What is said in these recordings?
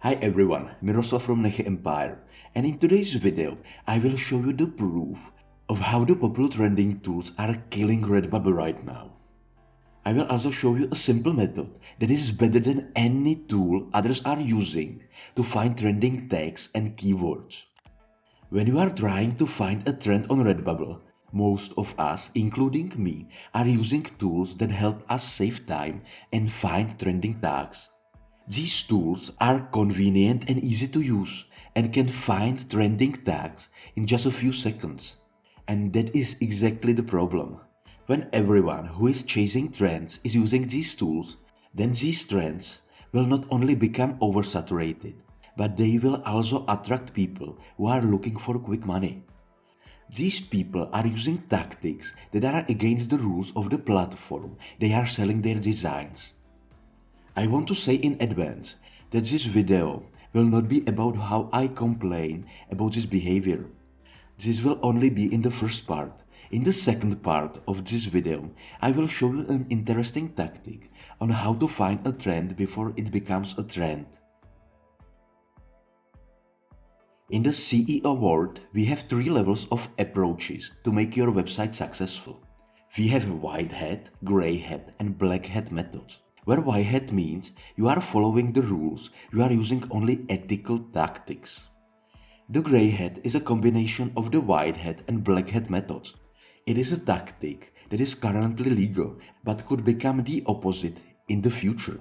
Hi everyone, Miroslav from NechEmpire, and in today's video I will show you the proof of how the popular trending tools are killing Redbubble right now. I will also show you a simple method that is better than any tool others are using to find trending tags and keywords. When you are trying to find a trend on Redbubble, most of us, including me, are using tools that help us save time and find trending tags. These tools are convenient and easy to use and can find trending tags in just a few seconds. And that is exactly the problem. When everyone who is chasing trends is using these tools, then these trends will not only become oversaturated, but they will also attract people who are looking for quick money. These people are using tactics that are against the rules of the platform they are selling their designs. I want to say in advance that this video will not be about how I complain about this behavior. This will only be in the first part. In the second part of this video, I will show you an interesting tactic on how to find a trend before it becomes a trend. In the CEO world, we have three levels of approaches to make your website successful. We have white hat, gray hat and black hat methods. Where white hat means you are following the rules, you are using only ethical tactics. The gray hat is a combination of the white hat and black hat methods. It is a tactic that is currently legal but could become the opposite in the future.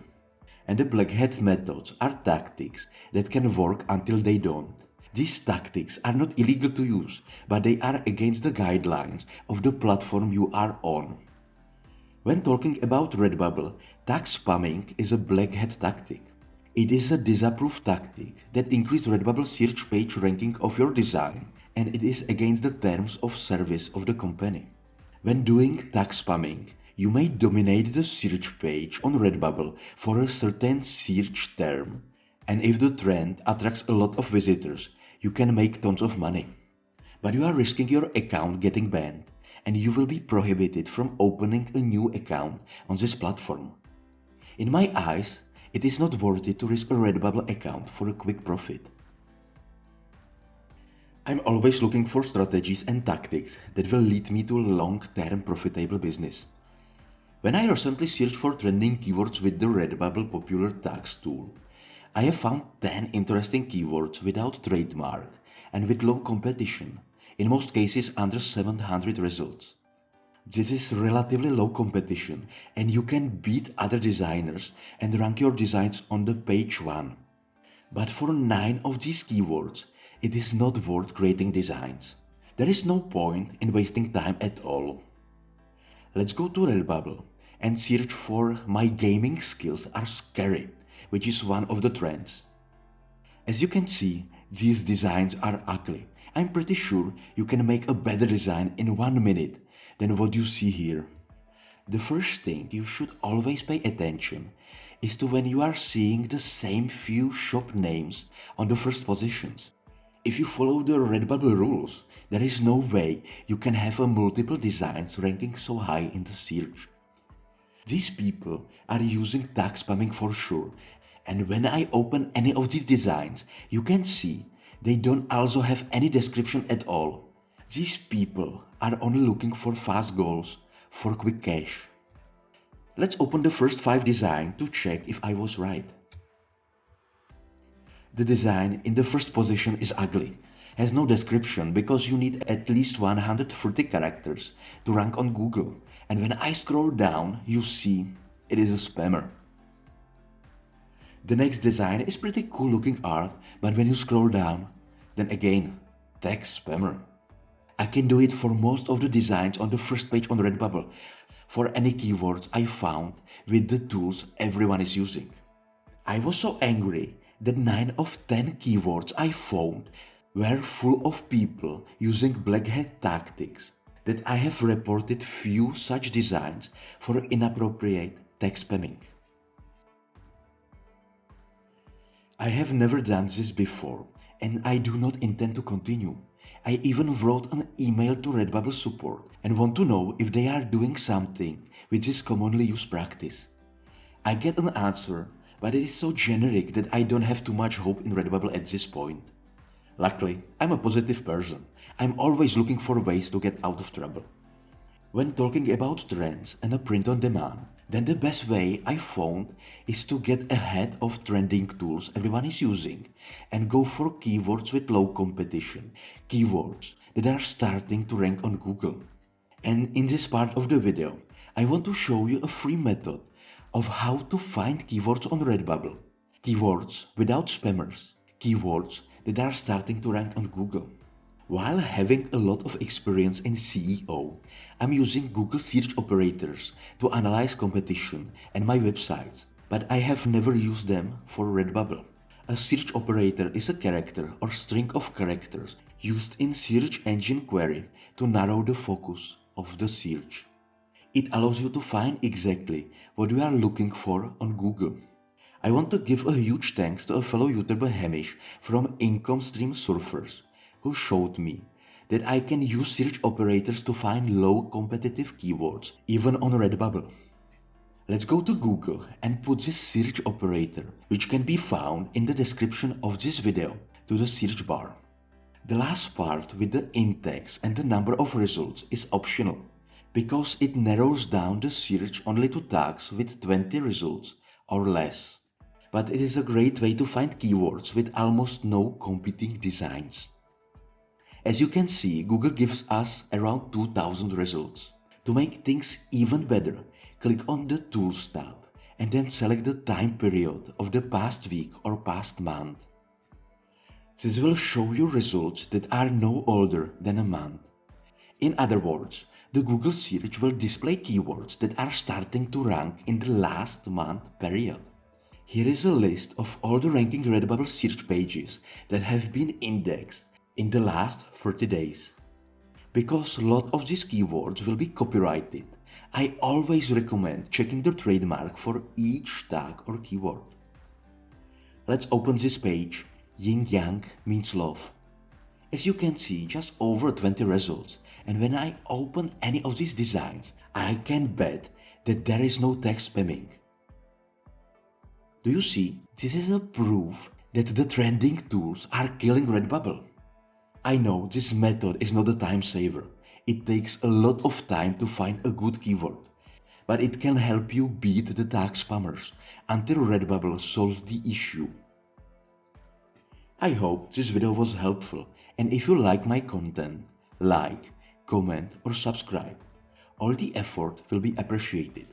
And the black hat methods are tactics that can work until they don't. These tactics are not illegal to use, but they are against the guidelines of the platform you are on. When talking about Redbubble, tag spamming is a black hat tactic. It is a disapproved tactic that increases Redbubble search page ranking of your design, and it is against the terms of service of the company. When doing tag spamming, you may dominate the search page on Redbubble for a certain search term, and if the trend attracts a lot of visitors, you can make tons of money. But you are risking your account getting banned, and you will be prohibited from opening a new account on this platform. In my eyes, it is not worth it to risk a Redbubble account for a quick profit. I'm always looking for strategies and tactics that will lead me to a long-term profitable business. When I recently searched for trending keywords with the Redbubble popular tags tool, I have found 10 interesting keywords without trademark and with low competition, in most cases under 700 results. This is relatively low competition and you can beat other designers and rank your designs on the page 1. But for 9 of these keywords, it is not worth creating designs. There is no point in wasting time at all. Let's go to Redbubble and search for "My gaming skills are scary," which is one of the trends. As you can see, these designs are ugly. I'm pretty sure you can make a better design in 1 minute than what you see here. The first thing you should always pay attention is to when you are seeing the same few shop names on the first positions. If you follow the Redbubble rules, there is no way you can have multiple designs ranking so high in the search. These people are using tag spamming for sure, and when I open any of these designs, you can see they don't also have any description at all. These people are only looking for fast goals, for quick cash. Let's open the first 5 designs to check if I was right. The design in the first position is ugly, has no description because you need at least 130 characters to rank on Google, and when I scroll down, you see it is a spammer. The next design is pretty cool looking art, but when you scroll down, then again, tag spammer. I can do it for most of the designs on the first page on Redbubble, for any keywords I found with the tools everyone is using. I was so angry that 9 of 10 keywords I found were full of people using black hat tactics that I have reported few such designs for inappropriate tag spamming. I have never done this before and I do not intend to continue. I even wrote an email to Redbubble support and want to know if they are doing something with this commonly used practice. I get an answer but it is so generic that I don't have too much hope in Redbubble at this point. Luckily, I'm a positive person. I'm always looking for ways to get out of trouble. When talking about trends and a print on demand, then the best way I found is to get ahead of trending tools everyone is using and go for keywords with low competition, keywords that are starting to rank on Google. And in this part of the video, I want to show you a free method of how to find keywords on Redbubble. Keywords without spammers, keywords that are starting to rank on Google. While having a lot of experience in SEO, I'm using Google search operators to analyze competition and my websites, but I have never used them for Redbubble. A search operator is a character or string of characters used in search engine query to narrow the focus of the search. It allows you to find exactly what you are looking for on Google. I want to give a huge thanks to a fellow YouTuber Hamish from Income Stream Surfers, who showed me that I can use search operators to find low competitive keywords even on Redbubble. Let's go to Google and put this search operator, which can be found in the description of this video, to the search bar. The last part with the intext and the number of results is optional, because it narrows down the search only to tags with 20 results or less. But it is a great way to find keywords with almost no competing designs. As you can see, Google gives us around 2000 results. To make things even better, click on the Tools tab and then select the time period of the past week or past month. This will show you results that are no older than a month. In other words, the Google search will display keywords that are starting to rank in the last month period. Here is a list of all the ranking Redbubble search pages that have been indexed in the last 30 days. Because a lot of these keywords will be copyrighted, I always recommend checking the trademark for each tag or keyword. Let's open this page. Yin Yang means love. As you can see, just over 20 results, and when I open any of these designs, I can bet that there is no tag spamming. Do you see? This is a proof that the trending tools are killing Redbubble. I know this method is not a time saver. It takes a lot of time to find a good keyword, but it can help you beat the tag spammers until Redbubble solves the issue. I hope this video was helpful, and if you like my content, like, comment or subscribe. All the effort will be appreciated.